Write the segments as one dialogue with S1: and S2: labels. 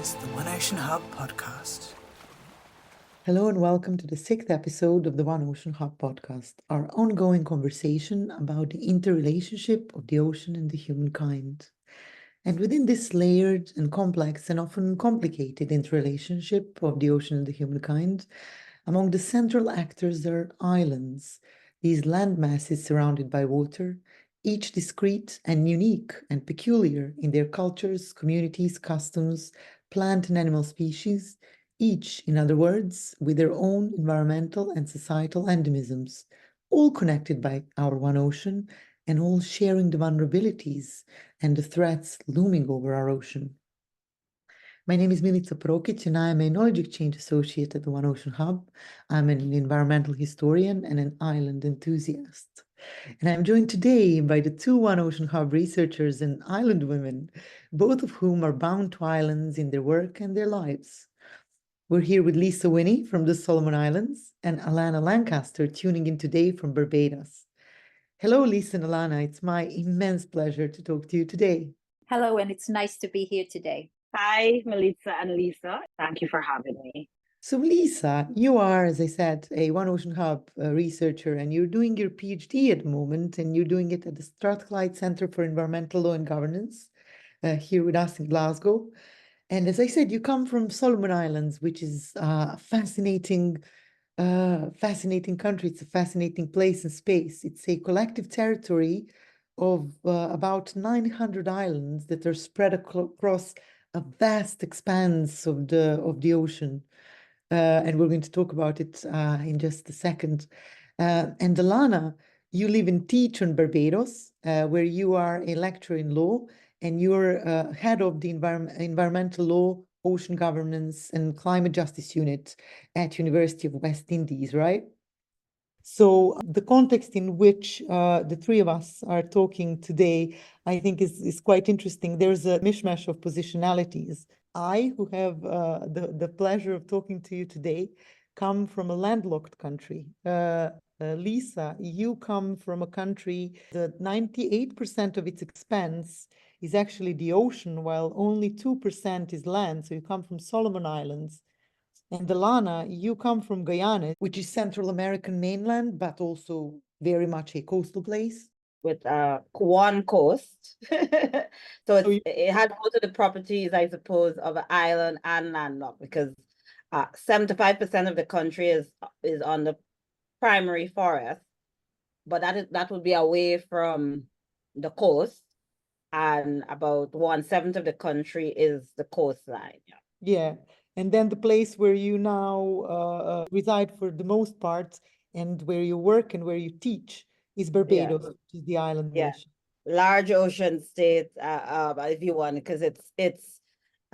S1: It's the One Ocean Hub podcast.
S2: Hello and welcome to the sixth episode of the One Ocean Hub podcast, our ongoing conversation about the interrelationship of the ocean and the humankind. And within this layered and complex and often complicated interrelationship of the ocean and the humankind, among the central actors are islands, these land masses surrounded by water, each discrete and unique and peculiar in their cultures, communities, customs, plant and animal species, each, in other words, with their own environmental and societal endemisms, all connected by our one ocean and all sharing the vulnerabilities and the threats looming over our ocean. My name is Milica Prokic, and I am a knowledge exchange associate at the One Ocean Hub. I'm an environmental historian and an island enthusiast. And I'm joined today by the two One Ocean Hub researchers and island women, both of whom are bound to islands in their work and their lives. We're here with Lysa Wini from the Solomon Islands and Alana Lancaster tuning in today from Barbados. Hello, Lysa and Alana. It's my immense pleasure to talk to you today.
S3: Hello, and it's nice to be here today.
S4: Hi, Milica and Lysa. Thank you for having me.
S2: So, Lysa, you are, as I said, a One Ocean Hub researcher, and you're doing your PhD at the moment, and you're doing it at the Strathclyde Centre for Environmental Law and Governance here with us in Glasgow. And as I said, you come from Solomon Islands, which is a fascinating country. It's a fascinating place and space. It's a collective territory of about 900 islands that are spread across a vast expanse of the ocean. And we're going to talk about it in just a second. And Alana, you live and teach on Barbados, where you are a lecturer in law, and you're head of the Environmental Law, Ocean Governance and Climate Justice Unit at University of West Indies, right? So the context in which the three of us are talking today, I think is quite interesting. There's a mishmash of positionalities. I, who have the pleasure of talking to you today, come from a landlocked country. Lysa, you come from a country that 98% of its expanse is actually the ocean, while only 2% is land. So you come from Solomon Islands. And Alana, you come from Guyana, which is Central American mainland, but also very much a coastal place.
S4: With one coast. It had most of the properties, I suppose, of an island and landlocked, because 75% of the country is on the primary forest, but that would be away from the coast, and about 1/7 of the country is the coastline.
S2: Yeah. And then the place where you now reside for the most part, and where you work and where you teach, is Barbados, which is the island nation.
S4: Large ocean state, if you want, because it's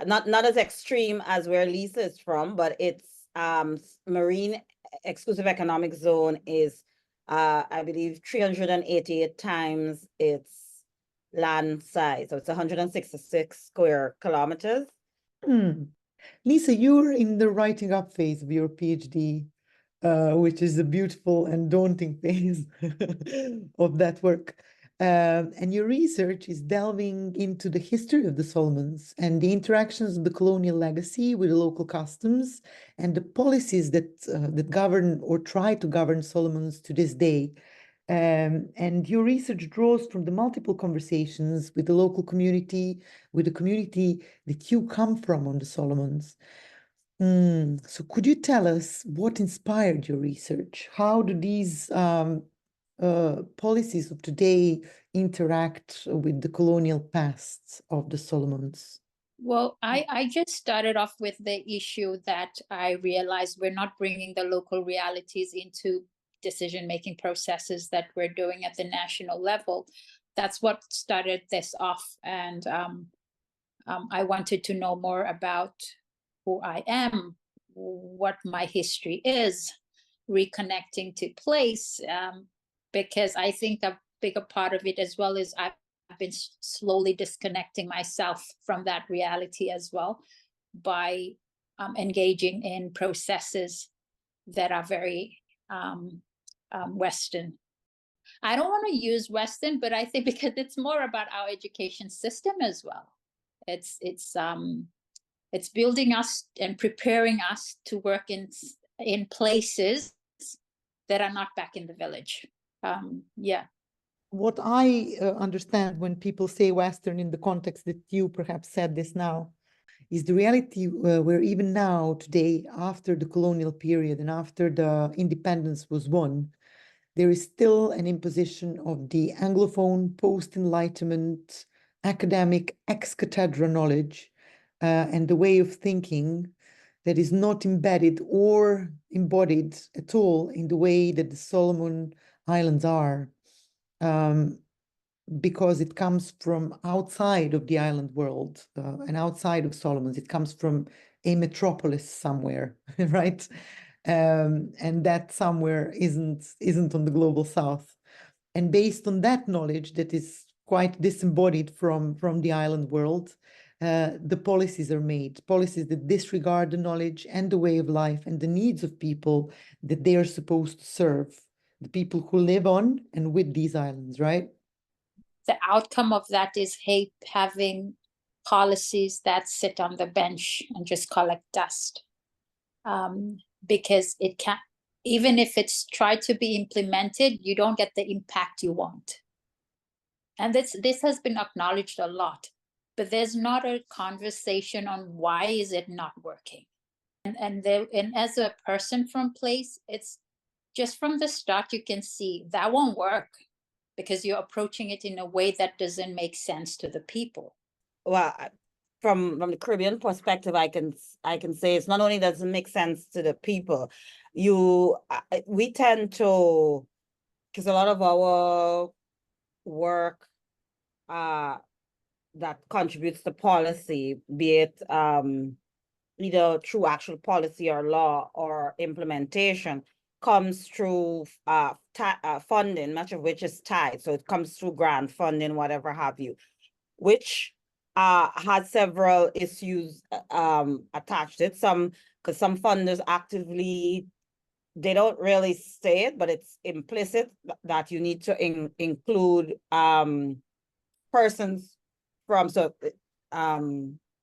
S4: not as extreme as where Lysa is from, but its marine exclusive economic zone is I believe 388 times its land size. So it's 166 square kilometers.
S2: Lysa, you're in the writing up phase of your PhD, which is a beautiful and daunting phase of that work. And your research is delving into the history of the Solomons and the interactions of the colonial legacy with the local customs and the policies that govern or try to govern Solomons to this day. And your research draws from the multiple conversations with the local community, with the community that you come from on the Solomons. So could you tell us what inspired your research? How do these policies of today interact with the colonial past of the Solomons?
S3: Well, I just started off with the issue that I realized we're not bringing the local realities into decision-making processes that we're doing at the national level. That's what started this off. And I wanted to know more about who I am, what my history is, reconnecting to place, because I think a bigger part of it as well is I've been slowly disconnecting myself from that reality as well by engaging in processes that are very Western. I don't want to use Western, but I think because it's more about our education system as well. It's It's building us and preparing us to work in places that are not back in the village. Yeah.
S2: What I understand when people say Western in the context that you perhaps said this now, is the reality where even now, today, after the colonial period and after the independence was won, there is still an imposition of the Anglophone, post-Enlightenment, academic, ex-cathedra knowledge and the way of thinking that is not embedded or embodied at all in the way that the Solomon Islands are. Because it comes from outside of the island world and outside of Solomon's. It comes from a metropolis somewhere, right? And that somewhere isn't on the global south. And based on that knowledge that is quite disembodied from the island world, the policies are made, policies that disregard the knowledge and the way of life and the needs of people that they are supposed to serve, the people who live on and with these islands, right?
S3: The outcome of that is having policies that sit on the bench and just collect dust. Because it can't, even if it's tried to be implemented, you don't get the impact you want. And this has been acknowledged a lot, but there's not a conversation on why is it not working. And as a person from place, it's just from the start, you can see that won't work because you're approaching it in a way that doesn't make sense to the people.
S4: Well, from the Caribbean perspective, I can say it's not only doesn't make sense to the people, we tend to, because a lot of our work that contributes to policy, be it either through actual policy or law or implementation, comes through funding, much of which is tied. So it comes through grant funding, whatever have you, which had several issues attached to it. Because some funders actively, they don't really say it, but it's implicit that you need to include persons from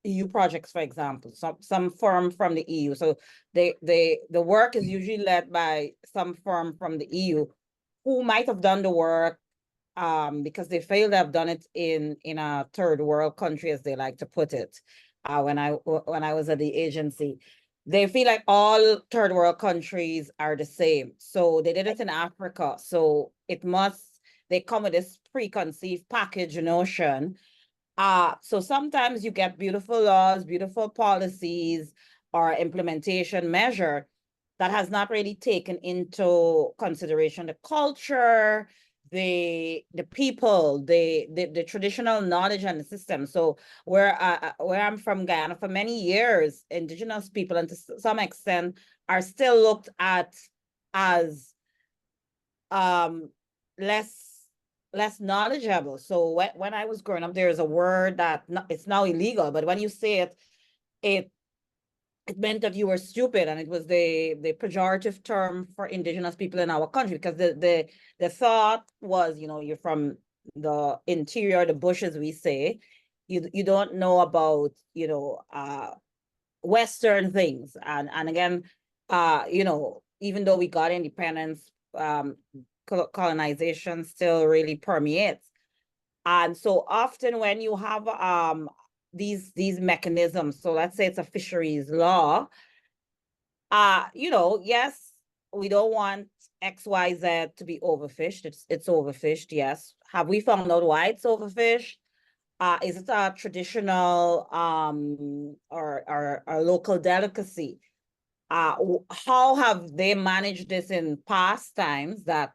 S4: EU projects, for example, some firm from the EU. So the work is usually led by some firm from the EU who might have done the work because they failed to have done it in a third world country, as they like to put it. When I was at the agency, they feel like all third world countries are the same. So they did it in Africa. So they come with this preconceived package notion. So sometimes you get beautiful laws, beautiful policies, or implementation measure that has not really taken into consideration the culture, the people, the traditional knowledge and the system. So where I'm from, Guyana, for many years, Indigenous people, and to some extent, are still looked at as less knowledgeable. So when I was growing up, there is a word that it's now illegal, but when you say it, it meant that you were stupid, and it was the pejorative term for Indigenous people in our country, because the thought was, you're from the interior, the bush, as we say, you don't know about Western things, and again, even though we got independence, colonization still really permeates. And so often when you have these mechanisms, so let's say it's a fisheries law, yes, we don't want XYZ to be overfished. It's overfished, yes. Have we found out why it's overfished? Is it a traditional or local delicacy? How have they managed this in past times that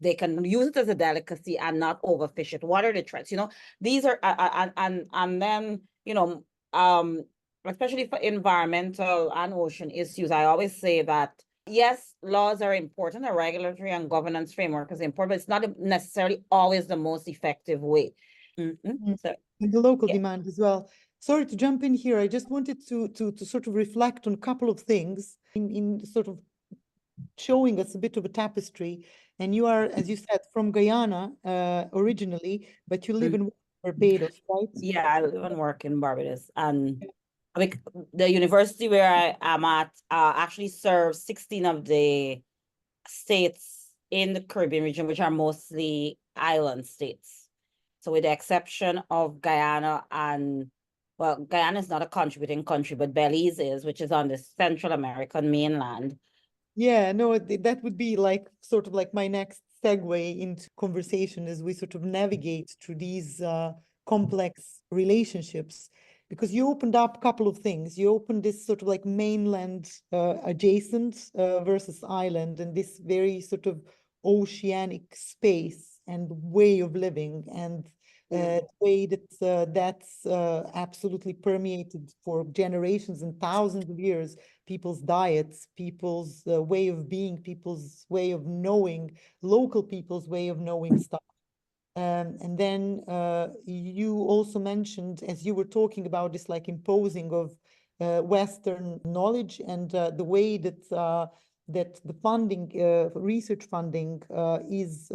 S4: they can use it as a delicacy and not overfish it? What are the threats? These are and then especially for environmental and ocean issues, I always say that yes, laws are important, a regulatory and governance framework is important, but it's not necessarily always the most effective way. So,
S2: and the local demand as well. Sorry to jump in here. I just wanted to sort of reflect on a couple of things in sort of showing us a bit of a tapestry. And you are, as you said, from Guyana originally, but you live in Barbados, right?
S4: Yeah, I live and work in Barbados. And The university where I am at actually serves 16 of the states in the Caribbean region, which are mostly island states. So with the exception of Guyana and, well, Guyana is not a contributing country, but Belize is, which is on the Central American mainland.
S2: Yeah, no, that would be like sort of like my next segue into conversation as we sort of navigate through these complex relationships. Because you opened up a couple of things. You opened this sort of like mainland adjacent versus island, and this very sort of oceanic space and way of living, and the way that that's absolutely permeated for generations and thousands of years people's diets, people's way of being, people's way of knowing, local people's way of knowing stuff. And then you also mentioned, as you were talking about this, like imposing of Western knowledge and the way that that the funding, research funding, is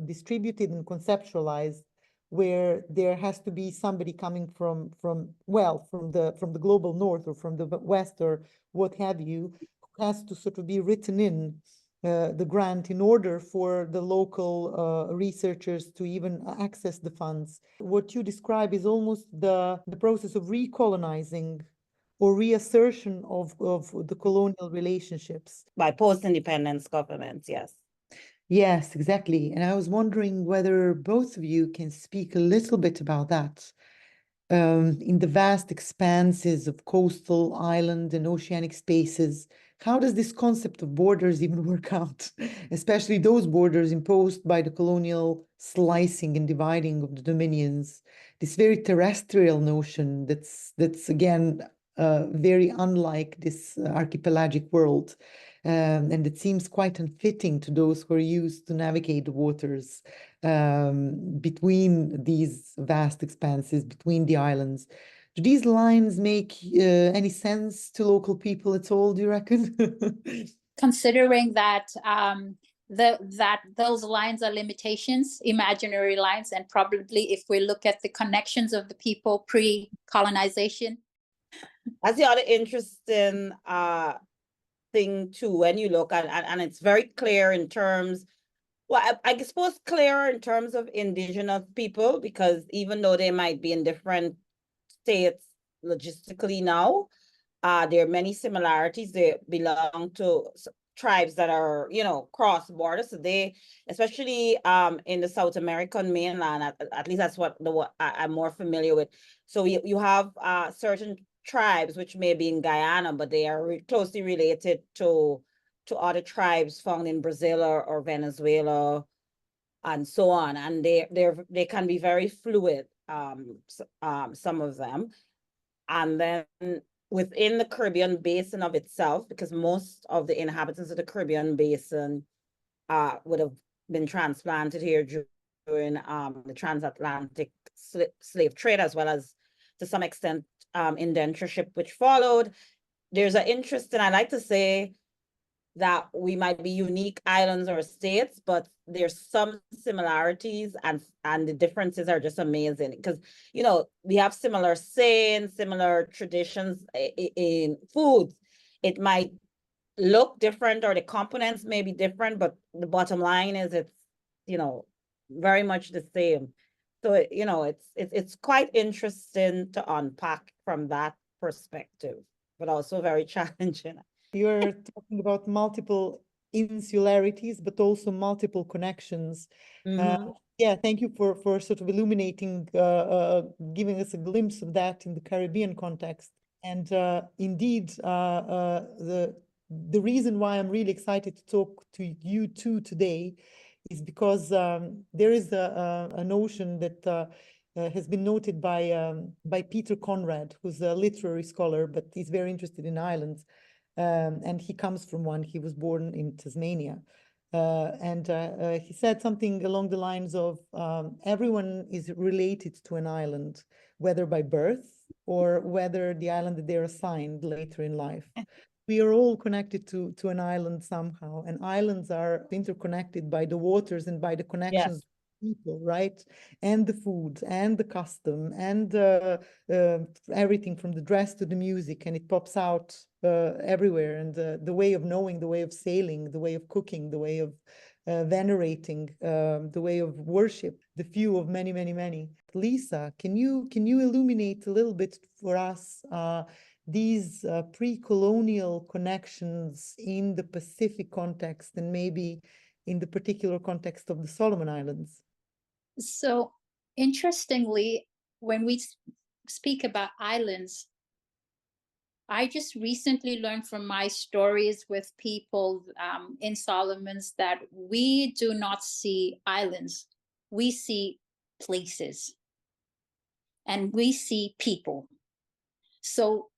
S2: distributed and conceptualized, where there has to be somebody coming from the global north or from the west or what have you, who has to sort of be written in the grant in order for the local researchers to even access the funds. What you describe is almost the process of recolonizing or reassertion of the colonial relationships.
S4: By post-independence governments, yes.
S2: Yes, exactly. And I was wondering whether both of you can speak a little bit about that. In the vast expanses of coastal, island, and oceanic spaces, how does this concept of borders even work out? Especially those borders imposed by the colonial slicing and dividing of the dominions. This very terrestrial notion that's again very unlike this archipelagic world. And it seems quite unfitting to those who are used to navigate the waters between these vast expanses, between the islands. Do these lines make any sense to local people at all, do you reckon?
S3: Considering that that those lines are limitations, imaginary lines, and probably if we look at the connections of the people pre-colonization.
S4: That's the other interesting thing too, when you look at, and it's very clear in terms, well, I suppose clearer in terms of indigenous people, because even though they might be in different states logistically now, there are many similarities. They belong to tribes that are, cross borders. So they, especially in the South American mainland, at least that's what I'm more familiar with. So you have certain tribes which may be in Guyana, but they are closely related to other tribes found in Brazil or Venezuela and so on. And they can be very fluid, some of them. And then within the Caribbean basin of itself, because most of the inhabitants of the Caribbean basin would have been transplanted here during the transatlantic slave trade, as well as to some extent indentureship, which followed. There's an interest, and I like to say that we might be unique islands or states, but there's some similarities, and the differences are just amazing, because we have similar sayings, similar traditions in foods. It might look different or the components may be different, but the bottom line is it's very much the same. So it's quite interesting to unpack from that perspective, but also very challenging.
S2: You're talking about multiple insularities, but also multiple connections. Yeah, thank you for sort of illuminating, giving us a glimpse of that in the Caribbean context. And indeed, the reason why I'm really excited to talk to you two today is because there is a notion that has been noted by Peter Conrad, who's a literary scholar, but he's very interested in islands. And he comes from one. He was born in Tasmania. And he said something along the lines of everyone is related to an island, whether by birth or whether the island that they're assigned later in life. We are all connected to an island somehow, and islands are interconnected by the waters and by the connections people, right? And the food and the custom and everything from the dress to the music, and it pops out everywhere. And the way of knowing, the way of sailing, the way of cooking, the way of venerating, the way of worship, the few of many, many, many. Lysa, can you illuminate a little bit for us these pre-colonial connections in the Pacific context and maybe in the particular context of the Solomon Islands?
S3: So interestingly, when we speak about islands, I just recently learned from my stories with people in Solomon's that we do not see islands, we see places, and we see people. So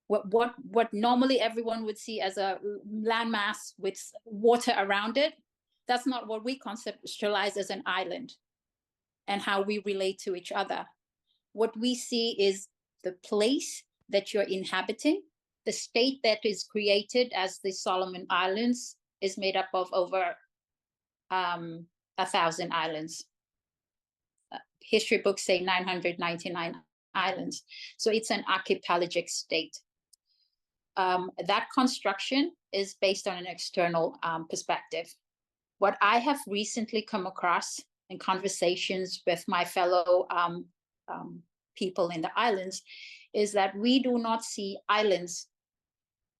S3: what normally everyone would see as a landmass with water around it, that's not what we conceptualize as an island and how we relate to each other. What we see is the place that you're inhabiting. The state that is created as the Solomon Islands is made up of over 1,000 islands. History books say 999 islands. So it's an archipelagic state. That construction is based on an external perspective. What I have recently come across in conversations with my fellow people in the islands is that we do not see islands.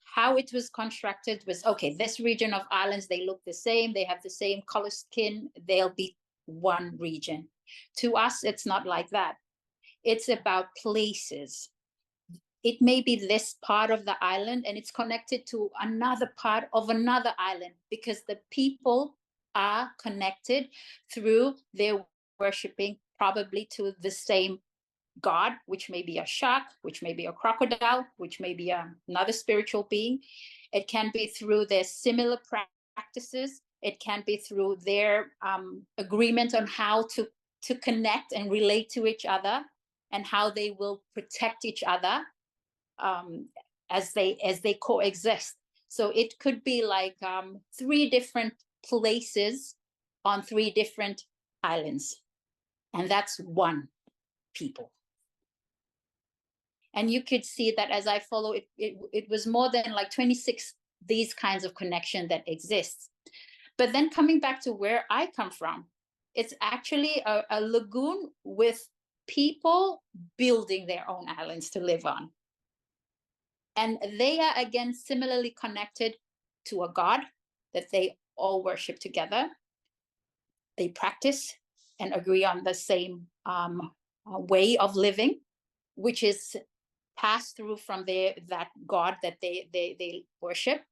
S3: How it was constructed was, okay, this region of islands, they look the same, they have the same color skin, they'll be one region. To us, it's not like that. It's about places. It may be this part of the island and it's connected to another part of another island because the people are connected through their worshiping probably to the same God, which may be a shark, which may be a crocodile, which may be another spiritual being. It can be through their similar practices. It can be through their agreement on how to connect and relate to each other and how they will protect each other as they coexist. So it could be like 3 different places on 3 different islands, and that's one people. And you could see that as I follow it, it was more than like 26 these kinds of connection that exists. But then coming back to where I come from, it's actually a lagoon with people building their own islands to live on. And they are again similarly connected to a God that they all worship together. They practice and agree on the same way of living, which is passed through from that God that they worship.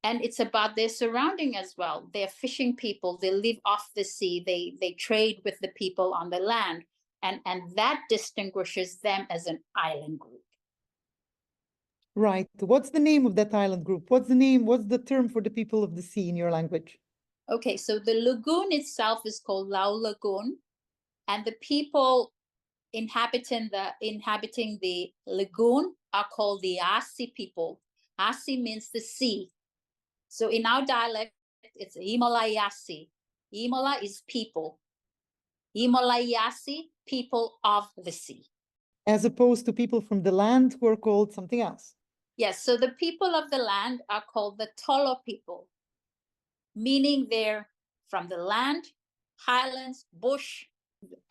S3: And it's about their surrounding as well. They're fishing people, they live off the sea, they trade with the people on the land. And that distinguishes them as an island group.
S2: Right. What's the name of that island group? What's the term for the people of the sea in your language?
S3: Okay, so the lagoon itself is called Lau Lagoon, and the people inhabiting the lagoon are called the Asi people. Asi means the sea. So in our dialect, it's Himalayasi. Himala is people. Himalayasi, people of the sea.
S2: As opposed to people from the land who are called something else.
S3: Yes, so the people of the land are called the Tolo people, meaning they're from the land, highlands, bush.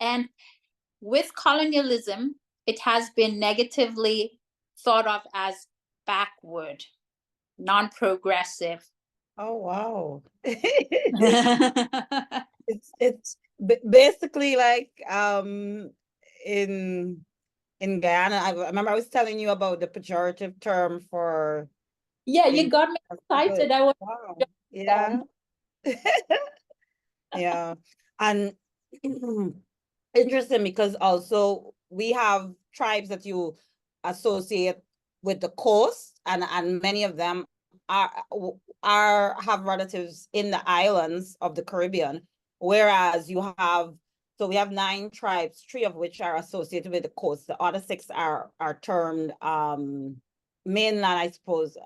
S3: And with colonialism, it has been negatively thought of as backward, non-progressive.
S4: Oh, wow. It's basically like in Guyana, I remember I was telling you about the pejorative term for.
S3: Yeah, you got me excited. I was.
S4: Wow. Yeah. Yeah. And interesting because also we have tribes that you associate with the coast, and many of them have relatives in the islands of the Caribbean, whereas we have 9 tribes, 3 of which are associated with the coast. The other 6 are termed mainland, I suppose,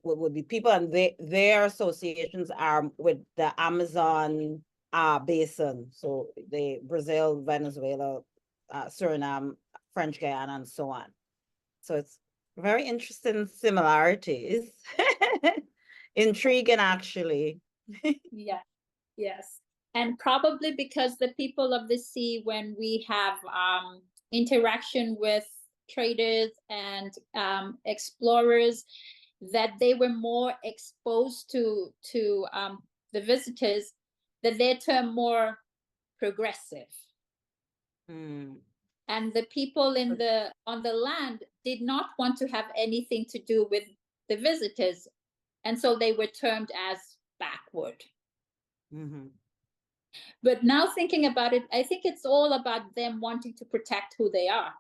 S4: would be people, and their associations are with the Amazon basin. So the Brazil, Venezuela, Suriname, French Guyana, and so on. So it's very interesting similarities. Intriguing, actually.
S3: Yeah, yes. And probably because the people of the sea, when we have interaction with traders and explorers, that they were more exposed to the visitors, that they term more progressive. And the people in on the land did not want to have anything to do with the visitors, and so they were termed as backward. But now thinking about it, I think it's all about them wanting to protect who they are.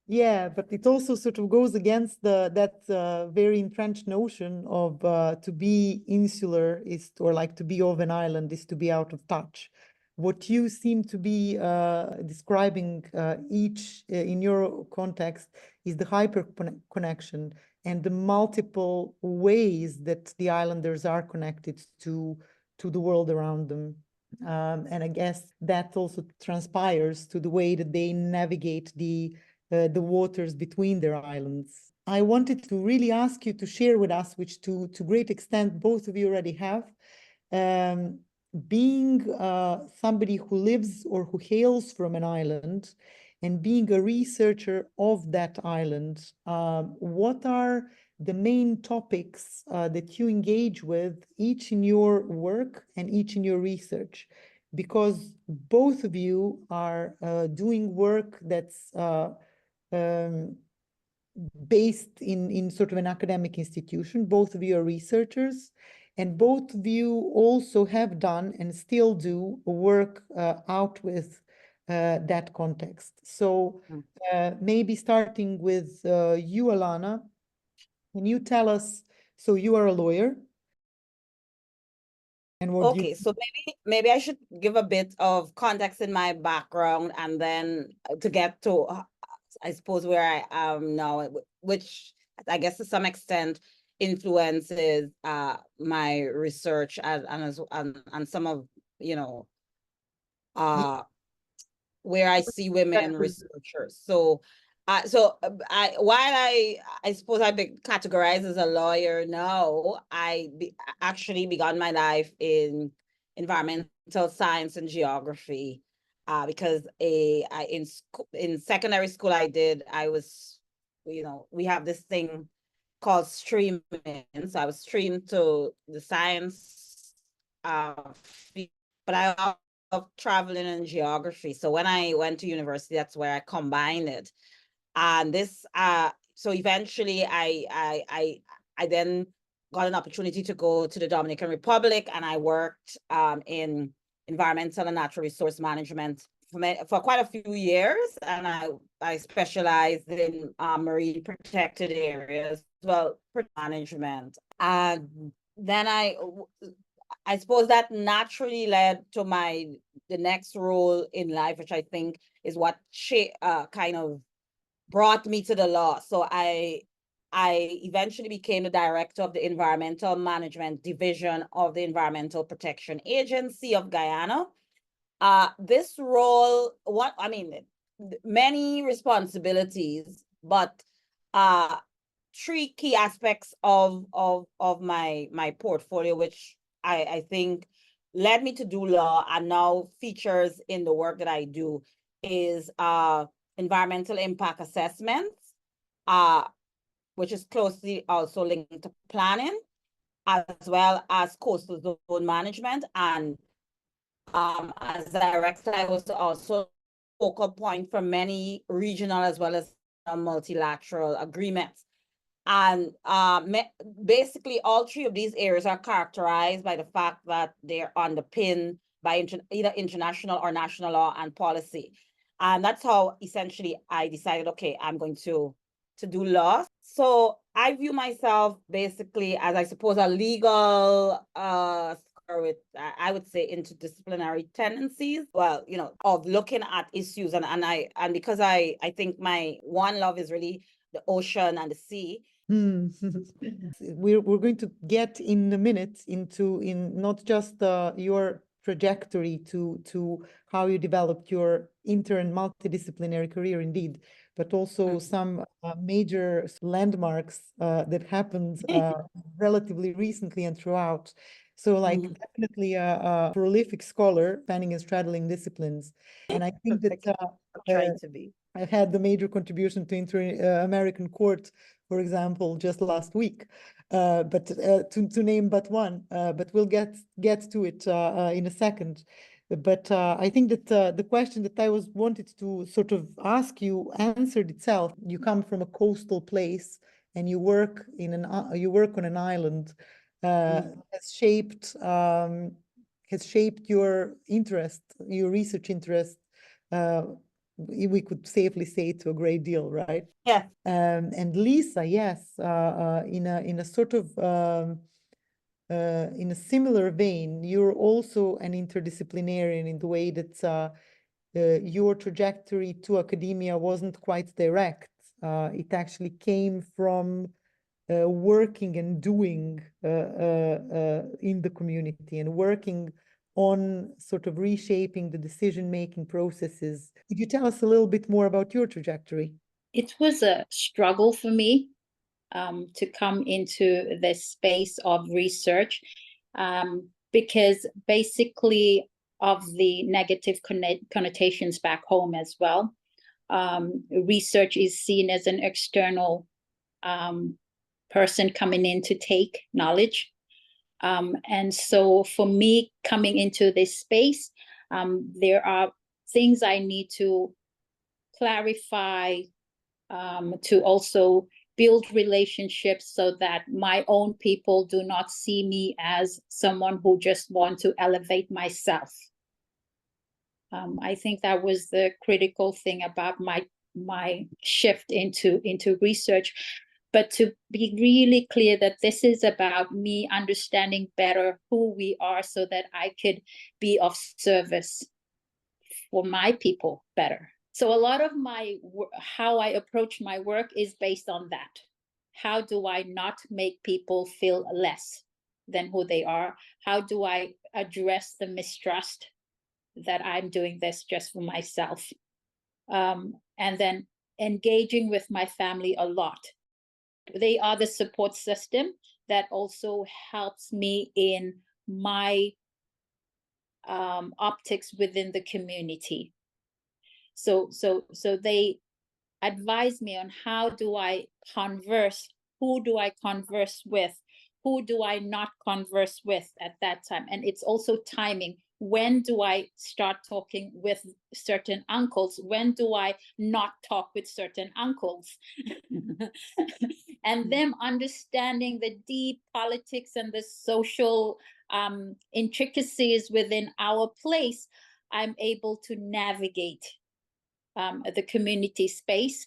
S2: Yeah, but it also sort of goes against that very entrenched notion of to be insular is, or like to be of an island is to be out of touch. What you seem to be describing each in your context is the hyper connection and the multiple ways that the islanders are connected to the world around them. And I guess that also transpires to the way that they navigate the waters between their islands. I wanted to really ask you to share with us, which to great extent both of you already have, being somebody who lives or who hails from an island and being a researcher of that island, what are the main topics that you engage with, each in your work and each in your research? Because both of you are doing work that's based in sort of an academic institution. Both of you are researchers, and both of you also have done and still do work out with that context. So maybe starting with you, Alana, can you tell us, so you are a lawyer, and what
S4: Okay, so maybe I should give a bit of context in my background, and then to get to I suppose where I am now, which I guess to some extent influences my research and some of, you know, where I see women researchers. So while I suppose I've been categorized as a lawyer now, actually began my life in environmental science and geography, because in secondary school I was, you know, we have this thing called streaming. So I was streamed to the science field, but I of traveling and geography. So when I went to university, that's where I combined it. And this, so eventually I then got an opportunity to go to the Dominican Republic, and I worked in environmental and natural resource management for quite a few years. And I specialized in marine protected areas, well, management. And then I suppose that naturally led to the next role in life, which I think is what kind of brought me to the law. So I eventually became the director of the Environmental Management Division of the Environmental Protection Agency of Guyana. This role, many responsibilities, but three key aspects of my portfolio, which I think led me to do law and now features in the work that I do, is environmental impact assessments, which is closely also linked to planning, as well as coastal zone management. And as director, I was also focal point for many regional as well as multilateral agreements. And basically, all three of these areas are characterized by the fact that they're underpinned by either international or national law and policy. And that's how essentially I decided, okay, I'm going to do law. So I view myself basically as, I suppose, a legal with, I would say, interdisciplinary tendencies. Well, you know, of looking at issues, and because I think my one love is really the ocean and the sea.
S2: We're going to get in a minute into not just your trajectory to how you developed your inter and multidisciplinary career indeed, but also some major landmarks that happened relatively recently and throughout. So like definitely a prolific scholar spanning and straddling disciplines. And I think that
S4: I'm trying to be.
S2: I had the major contribution to Inter-American Court, for example, just last week, but to name but one, but we'll get to it in a second. But I think that the question that I wanted to sort of ask you answered itself. You come from a coastal place and you work on an island, has shaped your interest, your research interest. We could safely say to a great deal, right?
S4: Yeah.
S2: And Lysa, yes, in a sort of in a similar vein, you're also an interdisciplinarian in the way that your trajectory to academia wasn't quite direct. It actually came from working and doing in the community and working on sort of reshaping the decision-making processes. Could you tell us a little bit more about your trajectory?
S3: It was a struggle for me to come into this space of research because basically of the negative connotations back home as well. Research is seen as an external person coming in to take knowledge. And so for me coming into this space, there are things I need to clarify, to also build relationships so that my own people do not see me as someone who just want to elevate myself. I think that was the critical thing about my shift into research. But to be really clear that this is about me understanding better who we are so that I could be of service for my people better. So a lot of how I approach my work is based on that. How do I not make people feel less than who they are? How do I address the mistrust that I'm doing this just for myself? And then engaging with my family a lot. They are the support system that also helps me in my optics within the community. So they advise me on how do I converse, who do I converse with, who do I not converse with at that time. And it's also timing. When do I start talking with certain uncles? When do I not talk with certain uncles? And them understanding the deep politics and the social intricacies within our place, I'm able to navigate the community space.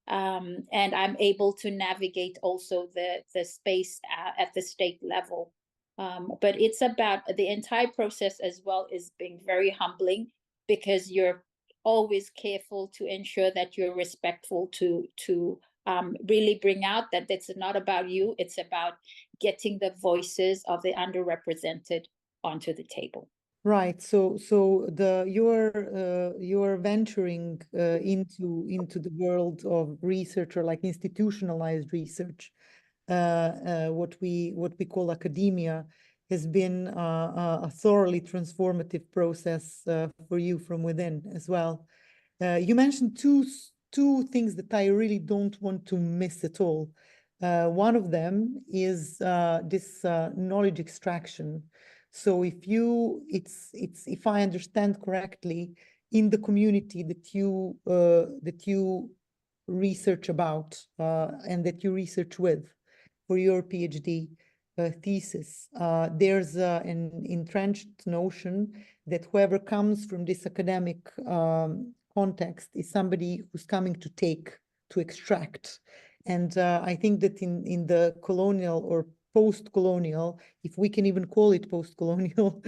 S3: And I'm able to navigate also the space at the state level. But it's about the entire process as well is being very humbling because you're always careful to ensure that you're respectful to really bring out that it's not about you, it's about getting the voices of the underrepresented onto the table.
S2: Right. So you're venturing into the world of research or like institutionalized research. What we call academia has been a thoroughly transformative process for you from within as well. You mentioned two things that I really don't want to miss at all. One of them is this knowledge extraction. So if I understand correctly, in the community that you research about and that you research with for your PhD thesis, there's an entrenched notion that whoever comes from this academic context is somebody who's coming to extract. And I think that in the colonial or post-colonial, if we can even call it post-colonial,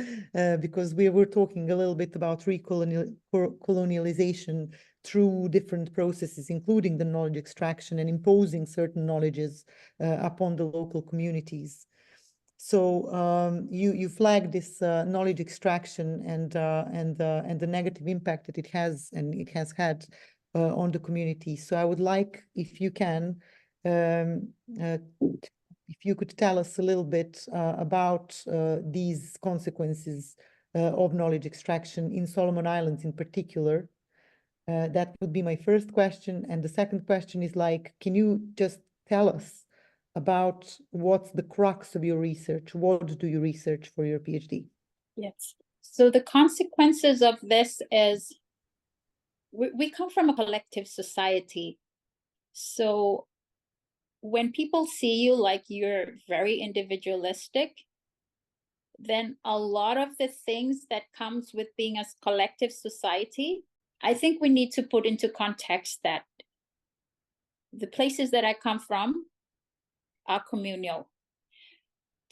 S2: because we were talking a little bit about colonialization through different processes, including the knowledge extraction and imposing certain knowledges upon the local communities. So you flag this knowledge extraction and the negative impact that it has had on the community. So I would like, if you can, if you could tell us a little bit about these consequences of knowledge extraction in Solomon Islands in particular. That would be my first question. And the second question is like, can you just tell us about what's the crux of your research? What do you research for your PhD?
S3: Yes. So the consequences of this is we come from a collective society. So when people see you like you're very individualistic, then a lot of the things that comes with being a collective society, I think we need to put into context that the places that I come from are communal,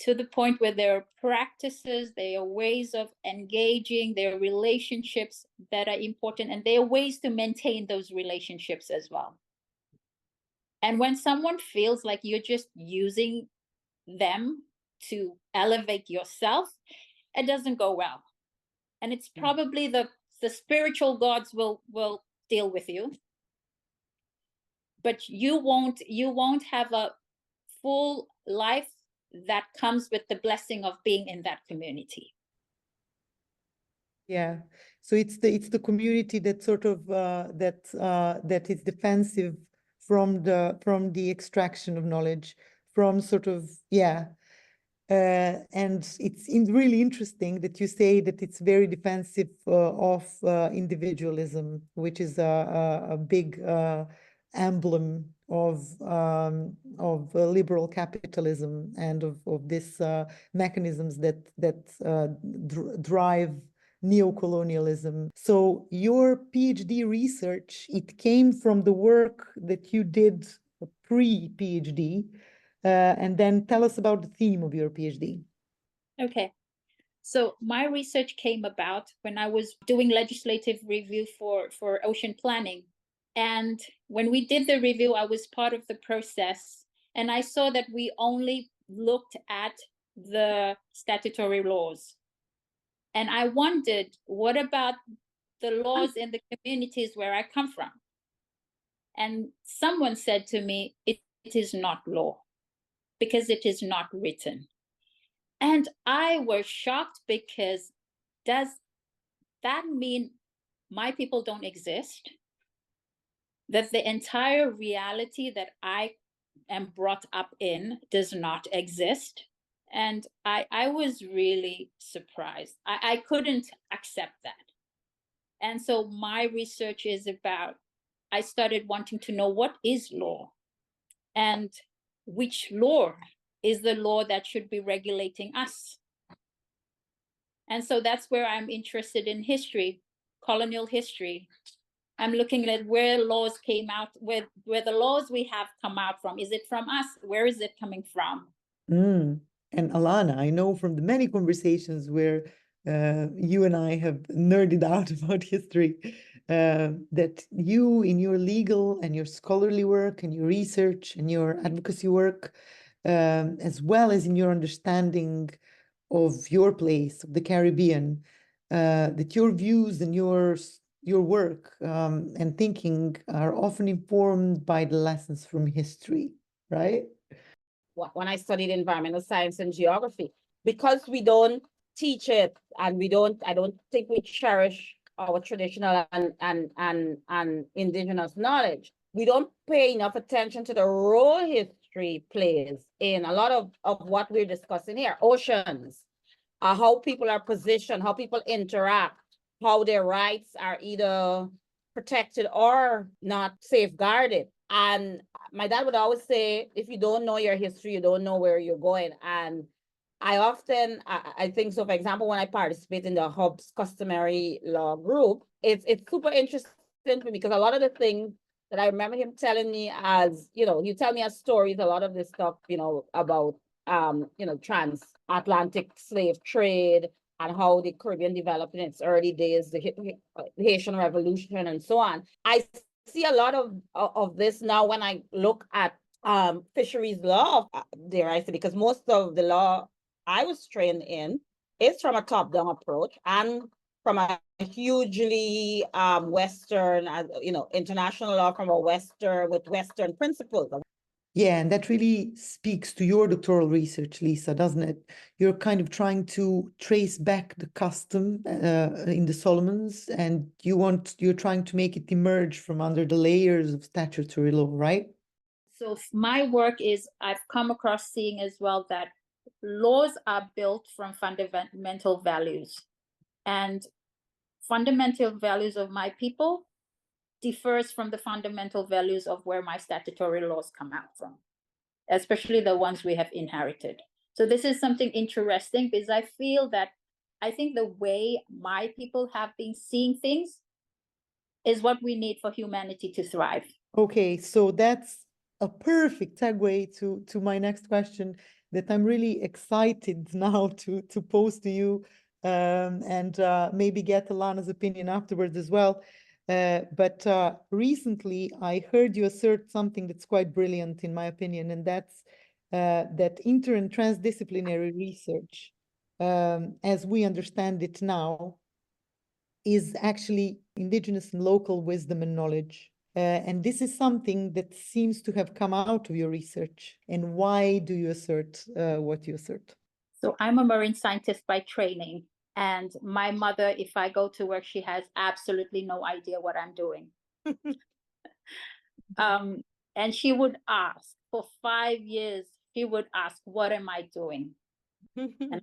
S3: to the point where there are practices, there are ways of engaging, there are relationships that are important, and there are ways to maintain those relationships as well. And when someone feels like you're just using them to elevate yourself, it doesn't go well. And it's probably the spiritual gods will deal with you, but you won't have a full life that comes with the blessing of being in that community.
S2: Yeah, so it's the community that sort of that is defensive from the extraction of knowledge, from sort of, yeah. And it's really interesting that you say that it's very defensive of individualism, which is a big emblem of liberal capitalism and of this mechanisms that drive neocolonialism. So your PhD research, it came from the work that you did pre-PhD. And then tell us about the theme of your PhD.
S3: Okay. So my research came about when I was doing legislative review for ocean planning. And when we did the review, I was part of the process. And I saw that we only looked at the statutory laws. And I wondered, what about the laws in the communities where I come from? And someone said to me, it is not law, because it is not written. And I was shocked, because does that mean my people don't exist? That the entire reality that I am brought up in does not exist? And I was really surprised. I couldn't accept that. And so my research is about, I started wanting to know, what is law? And which law is the law that should be regulating us? And so that's where I'm interested in history, colonial history. I'm looking at where laws came out, where the laws we have come out from. Is it from us? Where is it coming from?
S2: And Alana, I know from the many conversations where you and I have nerded out about history, that you, in your legal and your scholarly work and your research and your advocacy work, as well as in your understanding of your place, of the Caribbean, that your views and your work and thinking are often informed by the lessons from history, right?
S4: When I studied environmental science and geography, because we don't teach it, and I don't think we cherish our traditional and indigenous knowledge. We don't pay enough attention to the role history plays in a lot of what we're discussing here. Oceans, how people are positioned, how people interact, how their rights are either protected or not safeguarded. And my dad would always say, if you don't know your history, you don't know where you're going. And I think so, for example, when I participate in the Hub's customary law group, it's super interesting to me, because a lot of the things that I remember him telling me, as, you tell me as stories, a lot of this stuff, about, transatlantic slave trade and how the Caribbean developed in its early days, the Haitian Revolution and so on. I see a lot of this now when I look at fisheries law, dare I say, because most of the law I was trained in is from a top-down approach and from a hugely Western, international law from a Western, with Western principles.
S2: Yeah, and that really speaks to your doctoral research, Lysa, doesn't it? You're kind of trying to trace back the custom in the Solomons, and you're trying to make it emerge from under the layers of statutory law, right?
S3: So my work is, I've come across seeing as well that laws are built from fundamental values, and fundamental values of my people differs from the fundamental values of where my statutory laws come out from, especially the ones we have inherited. So this is something interesting because I think the way my people have been seeing things is what we need for humanity to thrive.
S2: Okay, so that's a perfect segue to my next question that I'm really excited now to pose to you, and maybe get Alana's opinion afterwards as well. But recently I heard you assert something that's quite brilliant in my opinion, and that's that inter and transdisciplinary research, as we understand it now, is actually indigenous and local wisdom and knowledge. And this is something that seems to have come out of your research. And why do you assert what you assert?
S3: So I'm a marine scientist by training. And my mother, if I go to work, she has absolutely no idea what I'm doing. And she would ask, for 5 years, she would ask, what am I doing? And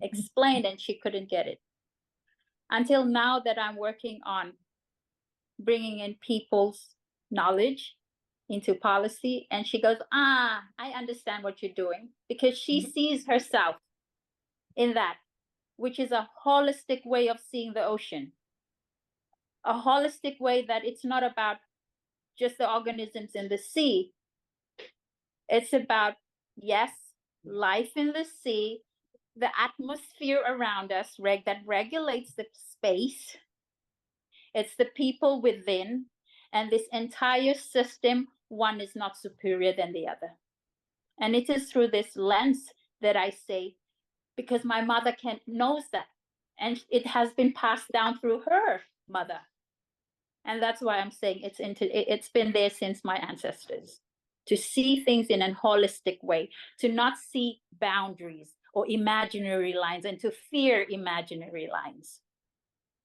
S3: explained, and she couldn't get it. Until now that I'm working on bringing in people's knowledge into policy, and she goes, I understand what you're doing, because she sees herself in that, which is a holistic way of seeing the ocean. A holistic way that it's not about just the organisms in the sea. It's about, yes, life in the sea, the atmosphere around us that regulates the space. It's the people within, and this entire system, one is not superior than the other. And it is through this lens that I say, because my mother knows that, and it has been passed down through her mother. And that's why I'm saying it's been there since my ancestors, to see things in a holistic way, to not see boundaries or imaginary lines, and to fear imaginary lines.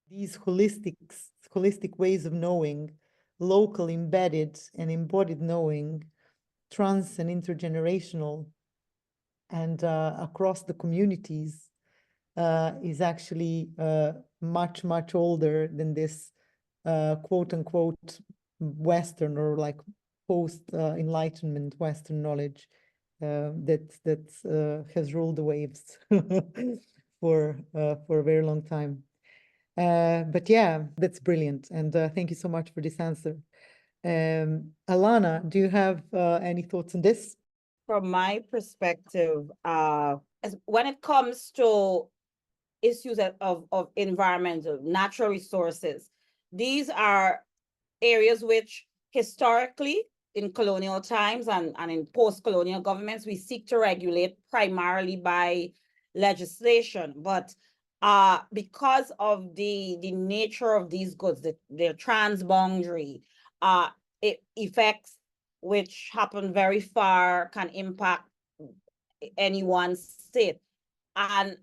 S2: These holistic ways of knowing, local, embedded, and embodied knowing, trans and intergenerational, and across the communities, is actually much, much older than this quote unquote Western or like post Enlightenment Western knowledge that has ruled the waves for a very long time. But yeah, that's brilliant, and thank you so much for this answer. Alana, do you have any thoughts on this?
S4: From my perspective, when it comes to issues of environmental, natural resources, these are areas which historically in colonial times and in post-colonial governments, we seek to regulate primarily by legislation. But because of the nature of these goods, their transboundary effects, which happen very far, can impact any one state. And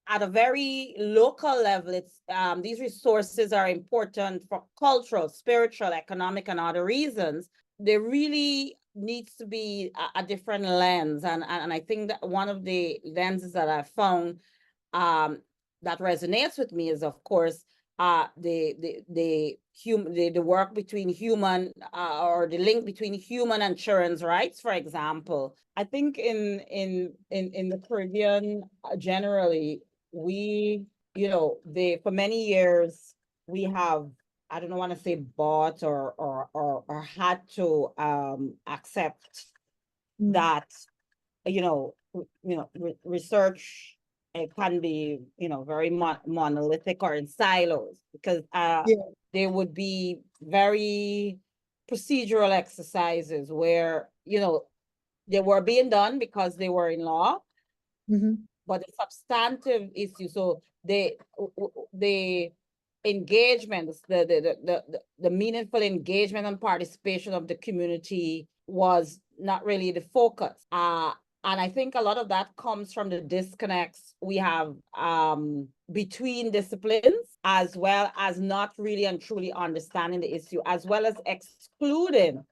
S4: at a very local level, it's these resources are important for cultural, spiritual, economic, and other reasons. There really needs to be a different lens. And I think that one of the lenses that I found that resonates with me is, of course, the work between human or the link between human and children's rights, for example. I think in the Caribbean generally, we, for many years we have, I don't want to say bought or had to accept that research it can be, very monolithic or in silos, because there would be very procedural exercises where, they were being done because they were in law, but the substantive issue, so the engagement, the meaningful engagement and participation of the community was not really the focus. And I think a lot of that comes from the disconnects we have between disciplines, as well as not really and truly understanding the issue, as well as excluding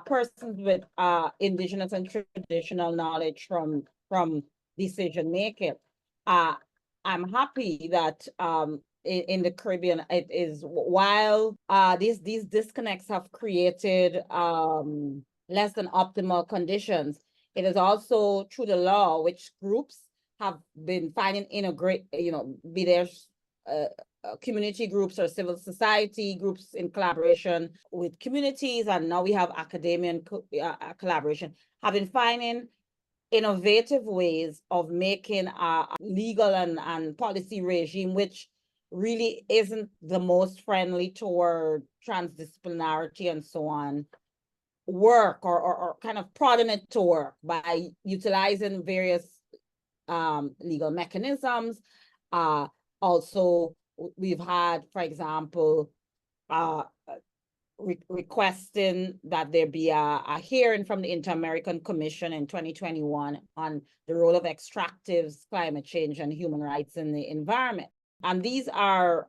S4: persons with Indigenous and traditional knowledge from decision making. I'm happy that in the Caribbean, it is, while these disconnects have created less than optimal conditions, it is also through the law which groups have been finding be there community groups or civil society groups in collaboration with communities, and now we have academia and collaboration, have been finding innovative ways of making a legal and policy regime which really isn't the most friendly toward transdisciplinarity and so on work, or kind of prodding it to work by utilizing various legal mechanisms. Also, we've had, for example, requesting that there be a hearing from the Inter-American Commission in 2021 on the role of extractives, climate change, and human rights in the environment. And these are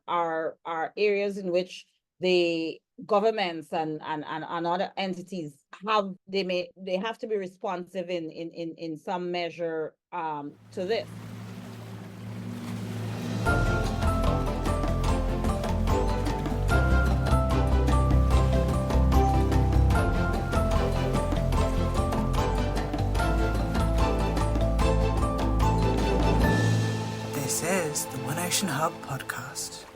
S4: areas in which the governments and other entities they have to be responsive in some measure to this.
S1: This is the One Ocean Hub podcast.